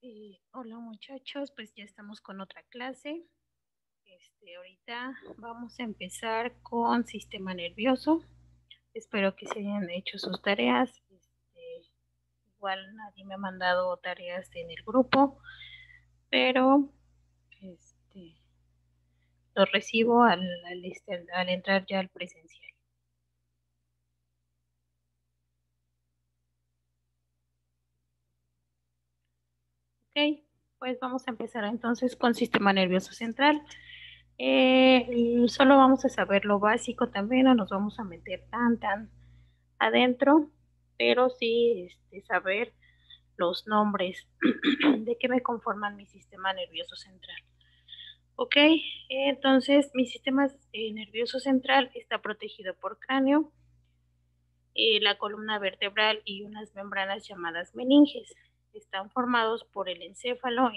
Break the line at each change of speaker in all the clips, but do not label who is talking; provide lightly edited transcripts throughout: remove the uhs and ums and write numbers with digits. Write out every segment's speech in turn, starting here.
Hola muchachos, pues ya estamos con otra clase. Ahorita vamos a empezar con sistema nervioso. Espero que se hayan hecho sus tareas. Igual nadie me ha mandado tareas en el grupo, pero este, lo recibo al entrar ya al presencial. Ok, pues vamos a empezar entonces con sistema nervioso central. Solo vamos a saber lo básico también, no nos vamos a meter tan adentro, pero sí saber los nombres de qué me conforman mi sistema nervioso central. Ok, entonces mi sistema nervioso central está protegido por cráneo, la columna vertebral y unas membranas llamadas meninges. Están formados por el encéfalo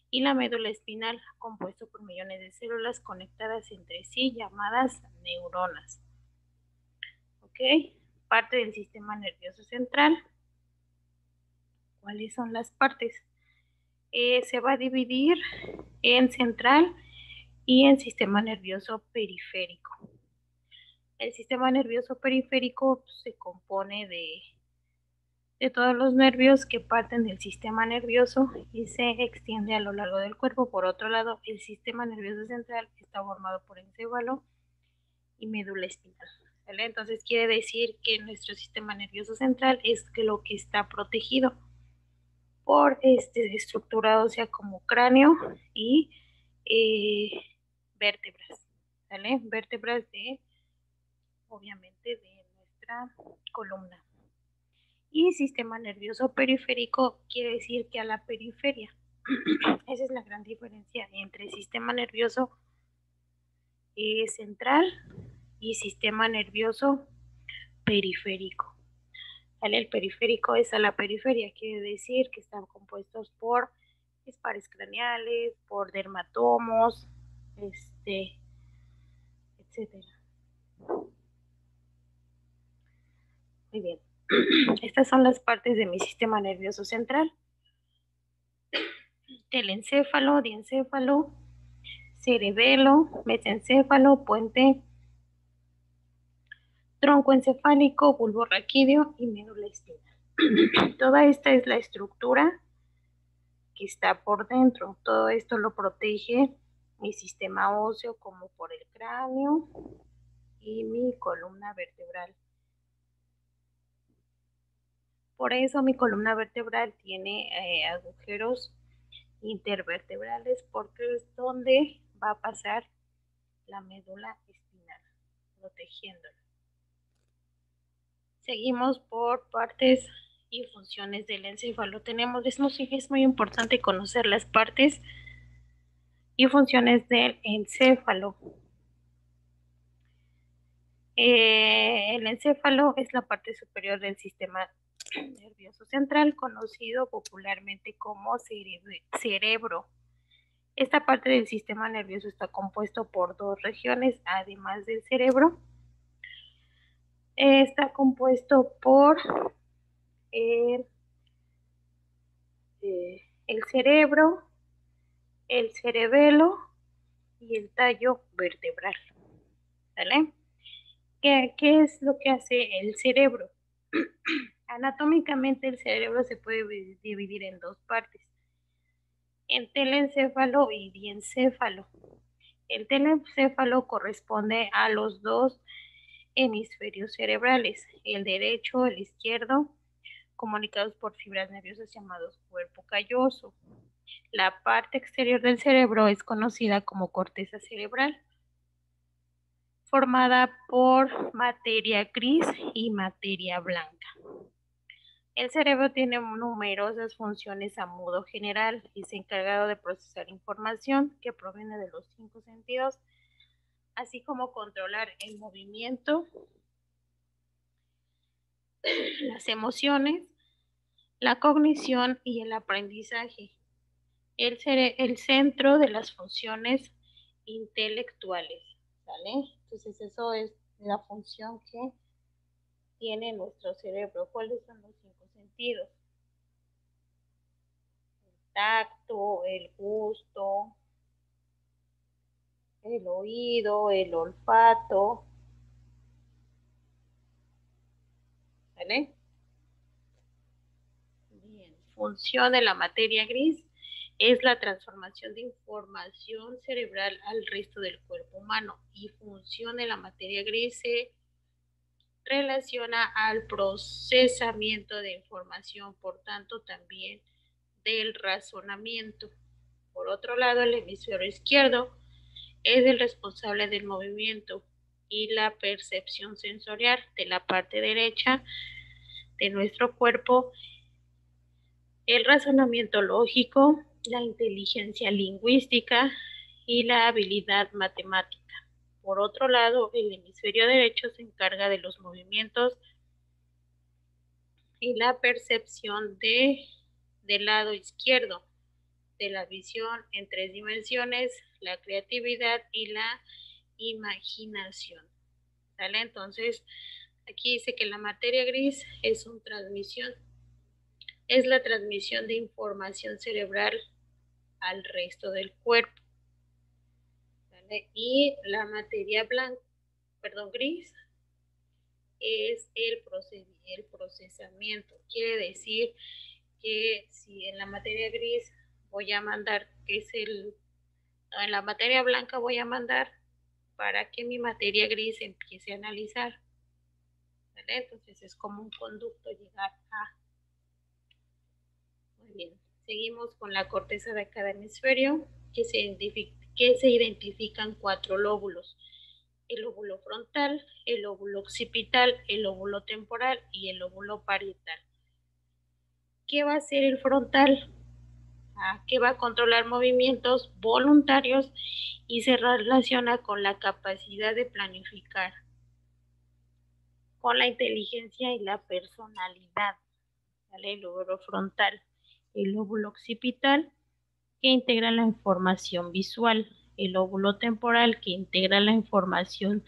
y la médula espinal, compuesto por millones de células conectadas entre sí llamadas neuronas. Ok, parte del sistema nervioso central. ¿Cuáles son las partes? Se va a dividir en central y en sistema nervioso periférico. El sistema nervioso periférico se compone de todos los nervios que parten del sistema nervioso y se extiende a lo largo del cuerpo. Por otro lado, el sistema nervioso central está formado por encéfalo y médula espinal. ¿Vale? Entonces quiere decir que nuestro sistema nervioso central es lo que está protegido por estructura ósea como cráneo y eh, vértebras, ¿vale? Vértebras obviamente, de nuestra columna. Y sistema nervioso periférico quiere decir que a la periferia. Esa es la gran diferencia entre sistema nervioso central y sistema nervioso periférico. ¿Vale? El periférico es a la periferia, quiere decir que están compuestos por pares craneales, por dermatomos, etcétera. Muy bien. Estas son las partes de mi sistema nervioso central: telencéfalo, diencéfalo, cerebelo, mesencéfalo, puente, tronco encefálico, bulbo raquídeo y médula espinal. Toda esta es la estructura que está por dentro. Todo esto lo protege mi sistema óseo, como por el cráneo y mi columna vertebral. Por eso mi columna vertebral tiene agujeros intervertebrales, porque es donde va a pasar la médula espinal, protegiéndola. Seguimos por partes y funciones del encéfalo. Es muy importante conocer las partes y funciones del encéfalo. El encéfalo es la parte superior del sistema nervioso central, conocido popularmente como cerebro. Esta parte del sistema nervioso está compuesto por dos regiones, además del cerebro. Está compuesto por eh, el cerebro, el cerebelo y el tallo vertebral. ¿Vale? ¿Qué es lo que hace el cerebro? Anatómicamente el cerebro se puede dividir en dos partes: en telencéfalo y diencéfalo. El telencéfalo corresponde a los dos hemisferios cerebrales, el derecho, el izquierdo, comunicados por fibras nerviosas llamados cuerpo calloso. La parte exterior del cerebro es conocida como corteza cerebral, formada por materia gris y materia blanca. El cerebro tiene numerosas funciones a modo general y es encargado de procesar información que proviene de los cinco sentidos, así como controlar el movimiento, las emociones, la cognición y el aprendizaje. El centro de las funciones intelectuales, ¿vale? Entonces eso es la función que tiene nuestro cerebro. ¿Cuáles son los cinco sentidos? tacto, el gusto, el oído, el olfato, ¿vale? Bien. Función de la materia gris es la transformación de información cerebral al resto del cuerpo humano, y función de la materia gris se relaciona al procesamiento de información, por tanto también del razonamiento. Por otro lado, el hemisferio izquierdo es el responsable del movimiento y la percepción sensorial. De la parte derecha de nuestro cuerpo, el razonamiento lógico, la inteligencia lingüística y la habilidad matemática. Por otro lado, el hemisferio derecho se encarga de los movimientos y la percepción del lado izquierdo, de la visión en 3 dimensiones, la creatividad y la imaginación. ¿Sale? Entonces, aquí dice que la materia gris es la transmisión de información cerebral al resto del cuerpo. ¿Vale? Y la materia gris, es el procesamiento. Quiere decir que si en la materia gris voy a mandar, en la materia blanca voy a mandar para que mi materia gris empiece a analizar. ¿Vale? Entonces es como un conducto llegar a. Muy bien. Seguimos con la corteza de cada hemisferio, que se identifican 4 lóbulos: el lóbulo frontal, el lóbulo occipital, el lóbulo temporal y el lóbulo parietal. ¿Qué va a hacer el frontal? Que va a controlar movimientos voluntarios y se relaciona con la capacidad de planificar, con la inteligencia y la personalidad. ¿Vale? El lóbulo frontal, el lóbulo occipital, que integra la información visual, el lóbulo temporal, que integra la información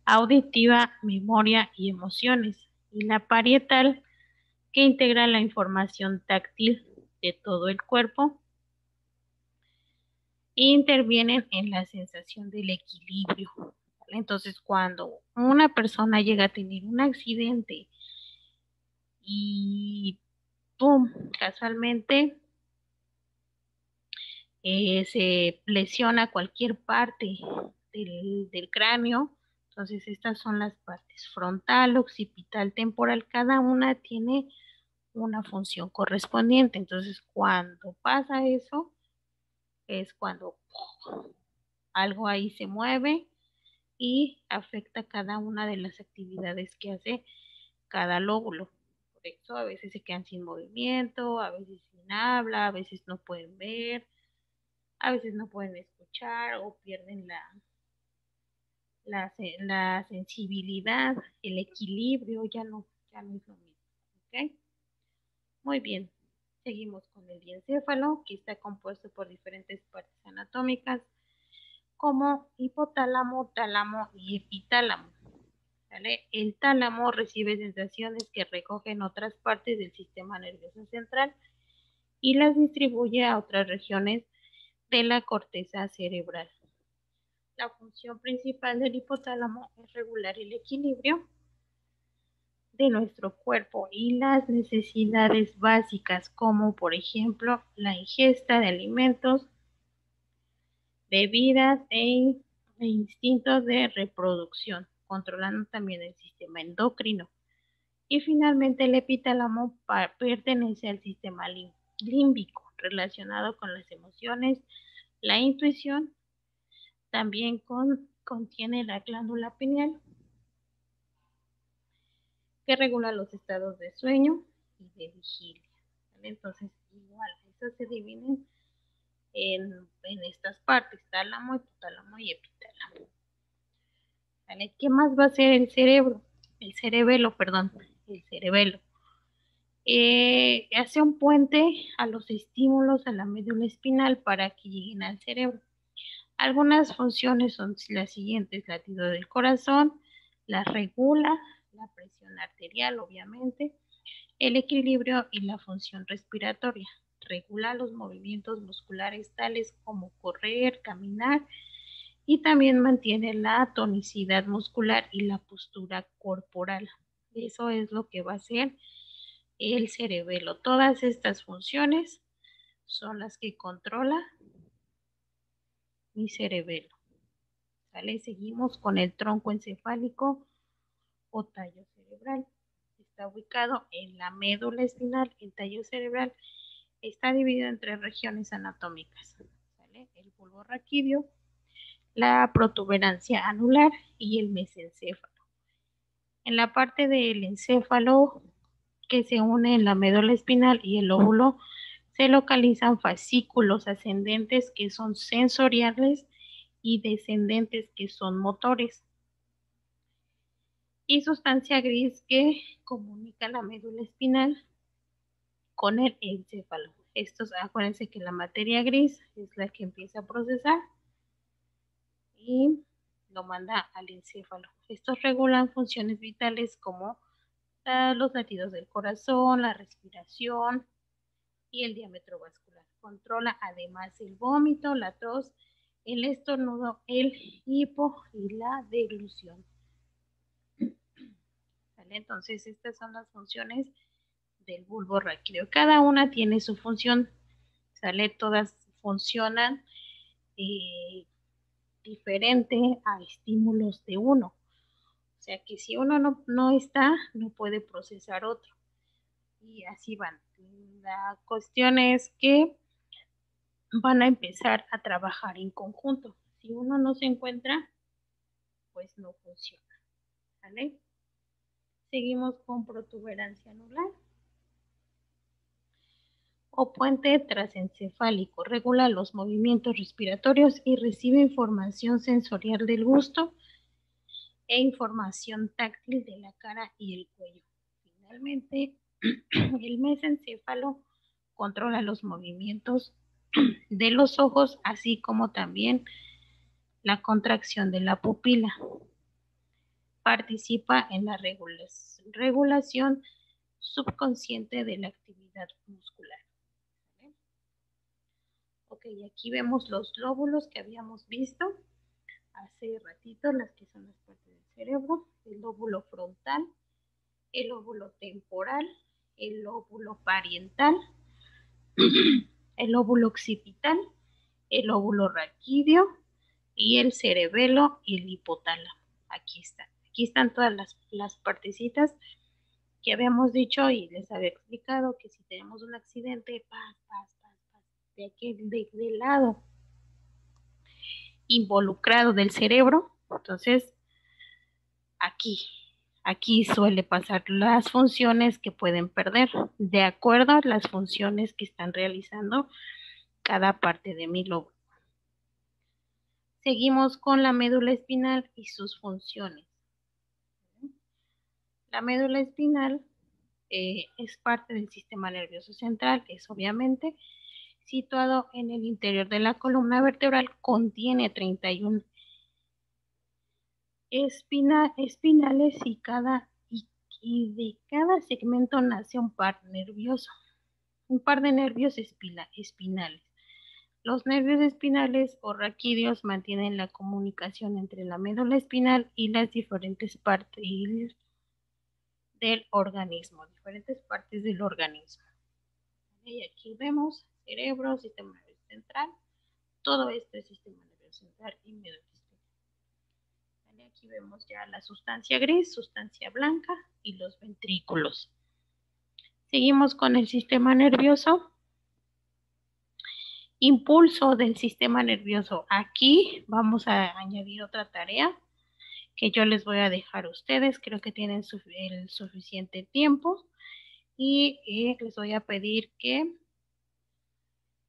auditiva, memoria y emociones, y la parietal, que integra la información táctil de todo el cuerpo e intervienen en la sensación del equilibrio. ¿Vale? Entonces, cuando una persona llega a tener un accidente y ¡pum!, casualmente se lesiona cualquier parte del cráneo. Entonces, estas son las partes: frontal, occipital, temporal. Cada una tiene una función correspondiente. Entonces, cuando pasa eso, es cuando algo ahí se mueve y afecta cada una de las actividades que hace cada lóbulo. Por eso a veces se quedan sin movimiento, a veces sin habla, a veces no pueden ver, a veces no pueden escuchar o pierden la sensibilidad, el equilibrio, ya no es lo mismo. ¿Ok? Muy bien. Seguimos con el diencéfalo, que está compuesto por diferentes partes anatómicas como hipotálamo, tálamo y epitálamo. ¿Vale? El tálamo recibe sensaciones que recogen otras partes del sistema nervioso central y las distribuye a otras regiones de la corteza cerebral. La función principal del hipotálamo es regular el equilibrio de nuestro cuerpo y las necesidades básicas, como por ejemplo la ingesta de alimentos, bebidas e instintos de reproducción, controlando también el sistema endocrino. Y finalmente el epitálamo pertenece al sistema límbico, relacionado con las emociones, la intuición. También contiene la glándula pineal, que regula los estados de sueño y de vigilia. ¿Vale? Entonces, igual, esas se dividen en estas partes: tálamo, hipotálamo y epitálamo. ¿Vale? ¿Qué más va a hacer el cerebro? El cerebelo, perdón, el cerebelo. Hace un puente a los estímulos a la médula espinal para que lleguen al cerebro. Algunas funciones son las siguientes: latido del corazón, la regula, la presión arterial, obviamente, el equilibrio y la función respiratoria. regula los movimientos musculares tales como correr, caminar y también mantiene la tonicidad muscular y la postura corporal. Eso es lo que va a hacer el cerebelo. Todas estas funciones son las que controla mi cerebelo. ¿Sale? Seguimos con el tronco encefálico o tallo cerebral. Está ubicado en la médula espinal. El tallo cerebral está dividido en 3 regiones anatómicas. ¿Sale? El bulbo raquídeo, la protuberancia anular y el mesencéfalo. En la parte del encéfalo que se une en la médula espinal y el lóbulo se localizan fascículos ascendentes que son sensoriales y descendentes que son motores. Y sustancia gris que comunica la médula espinal con el encéfalo. Estos, acuérdense que la materia gris es la que empieza a procesar y lo manda al encéfalo. Estos regulan funciones vitales como los latidos del corazón, la respiración y el diámetro vascular. Controla además el vómito, la tos, el estornudo, el hipo y la deglución. ¿Vale? Entonces, estas son las funciones del bulbo raquídeo. Cada una tiene su función, ¿sale? Todas funcionan diferente a estímulos de uno. O sea que si uno no está, no puede procesar otro. Y así van. La cuestión es que van a empezar a trabajar en conjunto. Si uno no se encuentra, pues no funciona. ¿Vale? Seguimos con protuberancia anular o puente transencefálico. Regula los movimientos respiratorios y recibe información sensorial del gusto e información táctil de la cara y el cuello. Finalmente, el mesencéfalo controla los movimientos de los ojos, así como también la contracción de la pupila. Participa en la regulación subconsciente de la actividad muscular. ¿Vale? Ok, aquí vemos los lóbulos que habíamos visto hace ratito, las que son las partes del cerebro, el lóbulo frontal, el lóbulo temporal, el lóbulo parietal, el lóbulo occipital, el lóbulo raquídeo y el cerebelo y el hipotálamo. Aquí están. Aquí están todas las partecitas que habíamos dicho y les había explicado que si tenemos un accidente, de aquí del lado involucrado del cerebro, entonces aquí suele pasar las funciones que pueden perder de acuerdo a las funciones que están realizando cada parte de mi lóbulo. Seguimos con la médula espinal y sus funciones. La médula espinal es parte del sistema nervioso central, es obviamente situado en el interior de la columna vertebral, contiene 31 espinales y de cada segmento nace un par nervioso, un par de nervios espinales. Los nervios espinales o raquídeos mantienen la comunicación entre la médula espinal y las diferentes partes del organismo, diferentes partes del organismo. Y aquí vemos cerebro, sistema nervioso central, todo esto es sistema nervioso central y médula espinal. Aquí vemos ya la sustancia gris, sustancia blanca y los ventrículos. Seguimos con el sistema nervioso. Impulso del sistema nervioso. Aquí vamos a añadir otra tarea que yo les voy a dejar a ustedes. Creo que tienen el suficiente tiempo y les voy a pedir que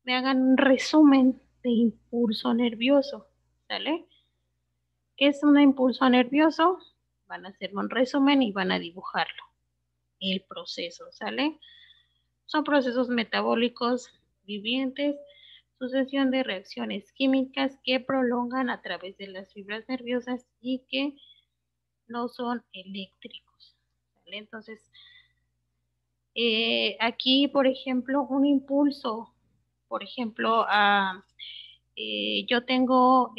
me hagan un resumen de impulso nervioso. ¿Sale? ¿Qué es un impulso nervioso? Van a hacer un resumen y van a dibujarlo. El proceso, ¿sale? Son procesos metabólicos vivientes, sucesión de reacciones químicas que prolongan a través de las fibras nerviosas y que no son eléctricos. ¿Vale? Entonces, Aquí, por ejemplo, un impulso, por ejemplo, yo tengo,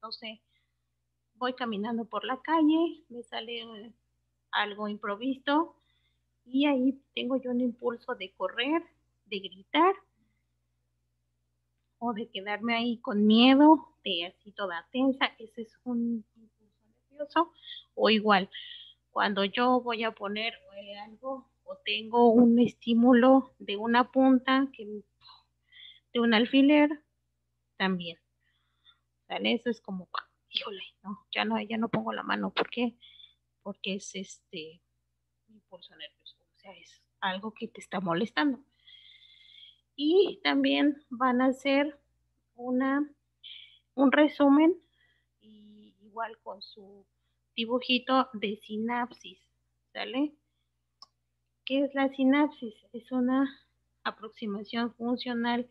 no sé, voy caminando por la calle, me sale algo improvisto y ahí tengo yo un impulso de correr, de gritar o de quedarme ahí con miedo, de así toda tensa, ese es un impulso nervioso. O igual, cuando yo voy a poner algo o tengo un estímulo de una punta, de un alfiler, también, ¿sale? Eso es como, híjole, no, ya no pongo la mano, ¿por qué? Porque es impulso nervioso, o sea, es algo que te está molestando. Y también van a hacer una, un resumen y igual con su dibujito de sinapsis, ¿sale? ¿Qué es la sinapsis? Es una aproximación funcional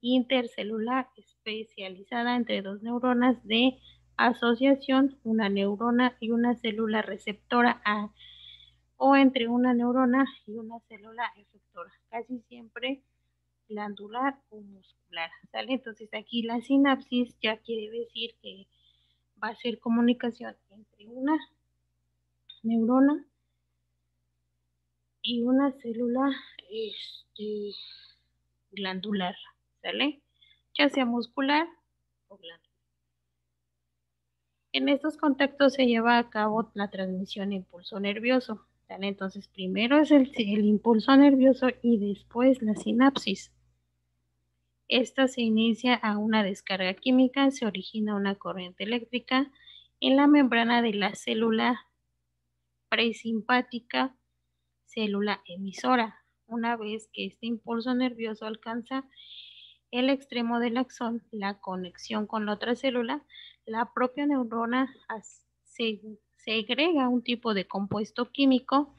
intercelular especializada entre dos neuronas de asociación, una neurona y una célula receptora o entre una neurona y una célula efectora, casi siempre glandular o muscular, ¿sale? Entonces aquí la sinapsis ya quiere decir que va a ser comunicación entre una neurona y una célula este, glandular, ¿sale? Ya sea muscular o glandular. En estos contactos se lleva a cabo la transmisión de impulso nervioso, ¿sale? Entonces primero es el impulso nervioso y después la sinapsis. Esta se inicia a una descarga química, se origina una corriente eléctrica en la membrana de la célula presimpática, célula emisora. Una vez que este impulso nervioso alcanza el extremo del axón, la conexión con la otra célula, la propia neurona se segrega un tipo de compuesto químico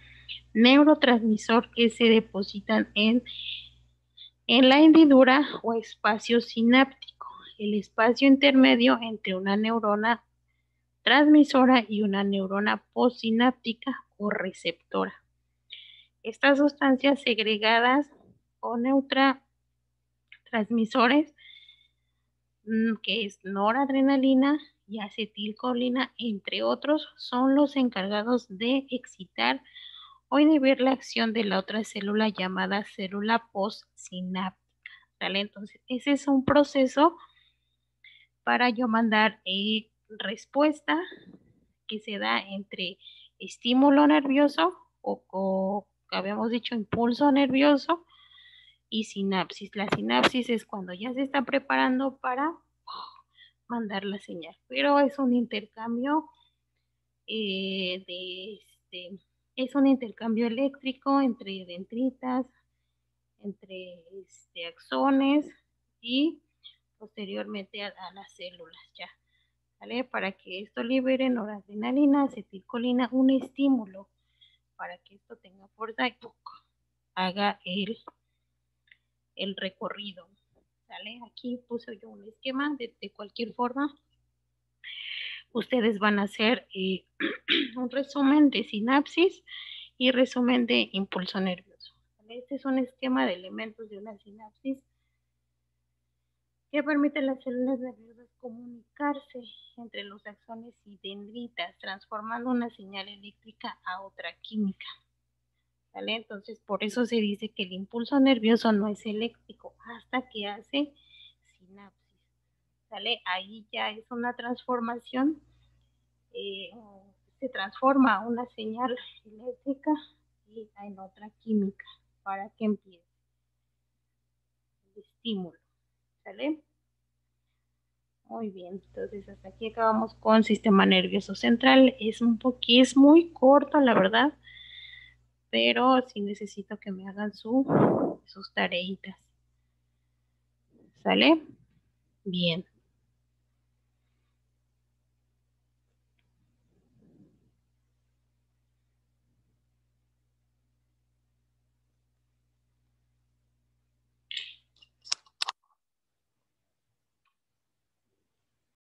neurotransmisor que se depositan en la hendidura o espacio sináptico, el espacio intermedio entre una neurona transmisora y una neurona postsináptica o receptora. Estas sustancias segregadas o neurotransmisores, que es noradrenalina y acetilcolina, entre otros, son los encargados de excitar o inhibir la acción de la otra célula llamada célula postsináptica. ¿Sale? Entonces, ese es un proceso para yo mandar respuesta que se da entre estímulo nervioso o habíamos dicho impulso nervioso y sinapsis. La sinapsis es cuando ya se está preparando para mandar la señal, pero es un intercambio es un intercambio eléctrico entre dendritas, entre axones y posteriormente a las células ya, ¿vale? Para que esto libere noradrenalina, acetilcolina, un estímulo para que esto tenga fuerza y haga el recorrido, ¿sale? Aquí puse yo un esquema de cualquier forma. Ustedes van a hacer un resumen de sinapsis y resumen de impulso nervioso. ¿Vale? Este es un esquema de elementos de una sinapsis que permite a las células nerviosas comunicarse entre los axones y dendritas, transformando una señal eléctrica a otra química. ¿Vale? Entonces, por eso se dice que el impulso nervioso no es eléctrico hasta que hace sinapsis. ¿Vale? Ahí ya es una transformación, eh, se transforma una señal eléctrica en otra química para que empiece el estímulo. ¿Sale? Muy bien, entonces hasta aquí acabamos con sistema nervioso central. Es muy corto, la verdad, pero sí necesito que me hagan sus tareitas. ¿Sale? Bien.